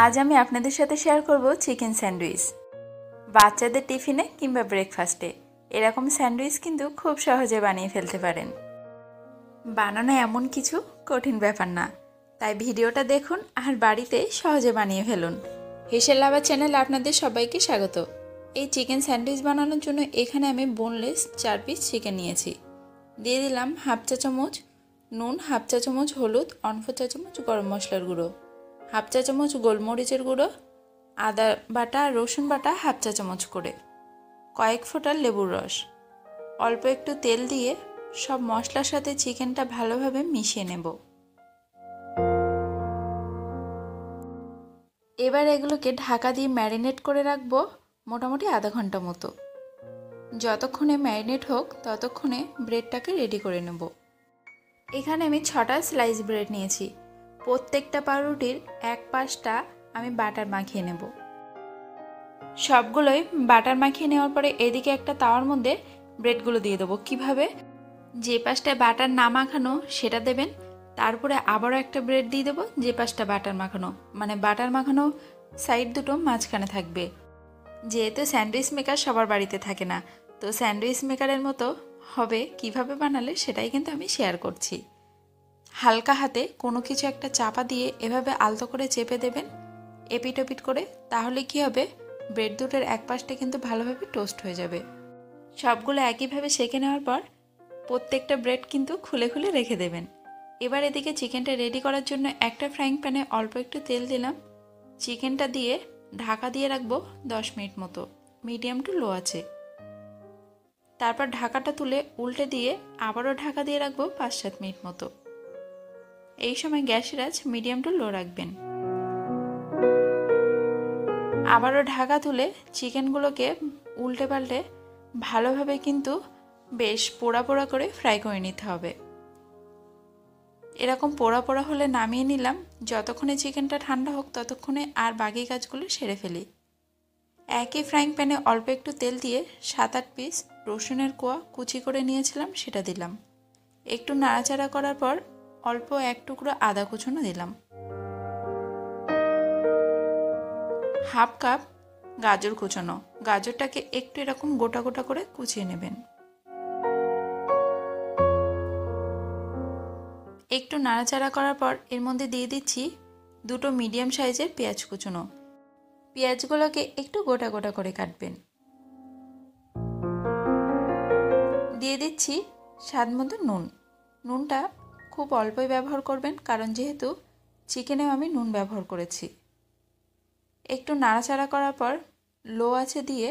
আজ আমি আপনাদের সাথে শেয়ার করব চিকেন স্যান্ডউইচ। বাচ্চাদের টিফিনে কিংবা ব্রেকফাস্টে এরকম স্যান্ডউইচ কিন্তু খুব সহজে বানিয়ে ফেলতে পারেন। বানানো এমন কিছু কঠিন ব্যাপার না, তাই ভিডিওটা দেখুন আর বাড়িতে সহজে বানিয়ে ফেলুন। হেসেল লাভার চ্যানেলে আপনাদের সবাইকে স্বাগত। এই চিকেন স্যান্ডউইচ বানানোর জন্য এখানে আমি বোনলেস 4 পিস চিকেন নিয়েছি। দিয়ে দিলাম হাফ চা চামচ নুন, হাফ চা চামচ হলুদ, 1/4 চা চামচ গরম মশলার গুঁড়ো, হাফ চা চামচ গোলমরিচের গুঁড়ো, আদা বাটা আর রসুন বাটা হাফ চা চামচ করে, কয়েক ফোঁটা লেবুর রস, অল্প একটু তেল দিয়ে সব মশলার সাথে চিকেনটা ভালোভাবে মিশিয়ে নেব। এবার এগুলোকে ঢাকা দিয়ে ম্যারিনেট করে রাখবো মোটামুটি আধা ঘন্টা মতো। যতক্ষণে ম্যারিনেট হোক ততক্ষণে ব্রেডটাকে রেডি করে নেব। এখানে আমি 6টা স্লাইস ব্রেড নিয়েছি। প্রত্যেকটা পাউরুটির এক পাশটা আমি বাটার মাখিয়ে নেব। সবগুলোই বাটার মাখিয়ে নেওয়ার পরে এদিকে একটা তাওয়ার মধ্যে ব্রেডগুলো দিয়ে দেবো। কিভাবে? যে পাশটায় বাটার না মাখানো সেটা দেবেন, তারপরে আবারও একটা ব্রেড দিয়ে দেবো যে পাশটা বাটার মাখানো, মানে বাটার মাখানো সাইড দুটো মাঝখানে থাকবে। যেহেতু স্যান্ডউইচ মেকার সবার বাড়িতে থাকে না, তো স্যান্ডউইচ মেকারের মতো হবে কিভাবে বানালে সেটাই কিন্তু আমি শেয়ার করছি। হালকা হাতে কোনো কিছু একটা চাপা দিয়ে এভাবে আলতো করে চেপে দেবেন এপিট ওপিট করে, তাহলে কি হবে, ব্রেড দুটোর এক পাশটা কিন্তু ভালোভাবে টোস্ট হয়ে যাবে। সবগুলো একইভাবে সেঁকে নেওয়ার পর প্রত্যেকটা ব্রেড কিন্তু খুলে খুলে রেখে দেবেন। এবার এদিকে চিকেনটা রেডি করার জন্য একটা ফ্রাইং প্যানে অল্প একটু তেল দিলাম। চিকেনটা দিয়ে ঢাকা দিয়ে রাখবো 10 মিনিট মতো, মিডিয়াম টু লো আছে। তারপর ঢাকাটা তুলে উল্টে দিয়ে আবারও ঢাকা দিয়ে রাখবো 5-7 মিনিট মতো। এই সময় গ্যাসের আঁচ মিডিয়াম টু লো রাখবেন। আবারও ঢাকা তুলে চিকেনগুলোকে উল্টে পাল্টে ভালোভাবে কিন্তু বেশ পোড়া পোড়া করে ফ্রাই করে নিতে হবে। এরকম পোড়া পোড়া হলে নামিয়ে নিলাম। যতক্ষণে চিকেনটা ঠান্ডা হোক ততক্ষণে আর বাকি কাজগুলো সেরে ফেলি। একই ফ্রাইং প্যানে অল্প একটু তেল দিয়ে 7-8 পিস রসুনের কোয়া কুচি করে নিয়েছিলাম সেটা দিলাম। একটু নাড়াচাড়া করার পর অল্প এক টুকরো আদা কুচনো দিলাম। হাফ কাপ গাজর কুচনো, গাজরটাকে একটু এরকম গোটা গোটা করে কুচিয়ে নেবেন। একটু নাড়াচাড়া করার পর এর মধ্যে দিয়ে দিচ্ছি 2টো মিডিয়াম সাইজের পেঁয়াজ কুচনো। পেঁয়াজগুলোকে একটু গোটা গোটা করে কাটবেন। দিয়ে দিচ্ছি স্বাদ মতো নুন। নুনটা খুব অল্পই ব্যবহার করবেন, কারণ যেহেতু চিকেনেও আমি নুন ব্যবহার করেছি। একটু নাড়াচাড়া করার পর লো আঁচে দিয়ে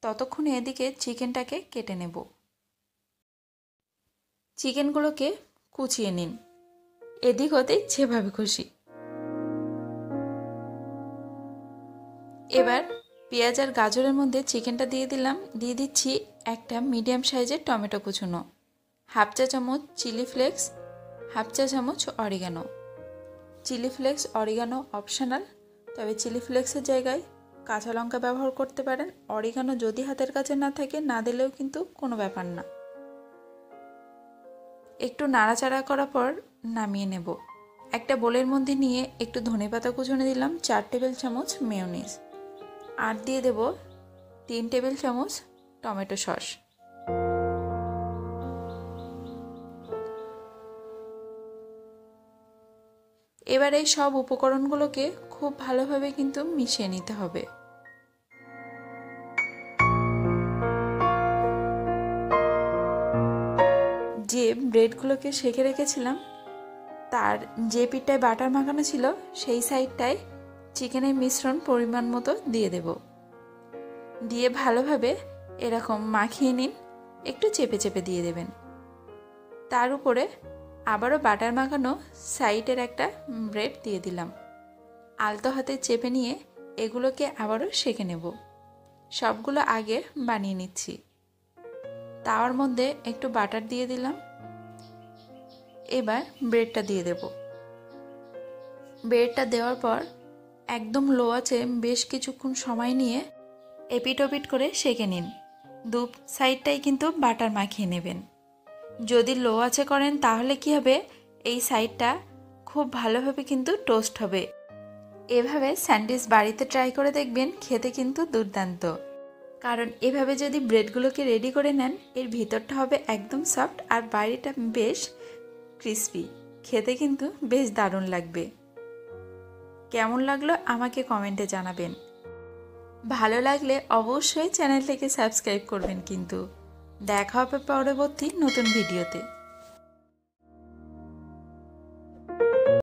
ততক্ষণে এদিকে চিকেনটাকে কেটে নেব। চিকেনগুলোকে কুচিয়ে নিন এদিক ওদিক যেভাবে খুশি। এবার পেঁয়াজ আর গাজরের মধ্যে চিকেনটা দিয়ে দিলাম। দিয়ে দিচ্ছি একটা মিডিয়াম সাইজের টমেটো কুচনো, হাফ চা চামচ চিলি ফ্লেক্স, হাফ চা চামচ oregano. Chilli flakes oregano optional, তবে চিলি ফ্লেক্সের জায়গায় কাঁচা লঙ্কা ব্যবহার করতে পারেন। অরিগানো যদি হাতের কাছে না থাকে না দিলেও কিন্তু কোনো ব্যাপার না। একটু নাড়াচাড়া করার পর নামিয়ে নেব। একটা বোলের মধ্যে নিয়ে একটু ধনেপাতা কুচনে দিলাম, 4 টেবিল চামচ মেয়োনিজ, আর দিয়ে দেব 3 টেবিল চামচ টমেটো সস। এবার এই সব উপকরণগুলোকে খুব ভালোভাবে কিন্তু মিশিয়ে নিতে হবে। যে ব্রেডগুলোকে সেঁকে রেখেছিলাম তার যে পিঠটায় বাটার মাখানো ছিল সেই সাইডটায় চিকেনের মিশ্রণ পরিমাণ মতো দিয়ে দেব। দিয়ে ভালোভাবে এরকম মাখিয়ে নিন, একটু চেপে চেপে দিয়ে দেবেন। তার উপরে আবারও বাটার মাখানো সাইডের একটা ব্রেড দিয়ে দিলাম। আলতো হাতে চেপে নিয়ে এগুলোকে আবারও সেঁকে নেব। সবগুলো আগে বানিয়ে নিচ্ছি। তাওয়ার মধ্যে একটু বাটার দিয়ে দিলাম। এবার ব্রেডটা দিয়ে দেব। ব্রেডটা দেওয়ার পর একদম লো আঁচে বেশ কিছুক্ষণ সময় নিয়ে এপিট ওপিট করে সেঁকে নিন। দু সাইডটাই কিন্তু বাটার মাখিয়ে নেবেন। যদি লো আঁচে করেন তাহলে কি হবে, এই সাইডটা খুব ভালোভাবে কিন্তু টোস্ট হবে। এভাবে স্যান্ডউইচ বাড়িতে ট্রাই করে দেখবেন, খেতে কিন্তু দুর্দান্ত। কারণ এভাবে যদি ব্রেডগুলোকে রেডি করে নেন, এর ভিতরটা হবে একদম সফট আর বাইরেটা বেশ ক্রিসপি। খেতে কিন্তু বেশ দারুণ লাগবে। কেমন লাগলো আমাকে কমেন্টে জানাবেন। ভালো লাগলে অবশ্যই চ্যানেলটিকে সাবস্ক্রাইব করবেন কিন্তু। দেখা হবে পরবর্তী নতুন ভিডিওতে।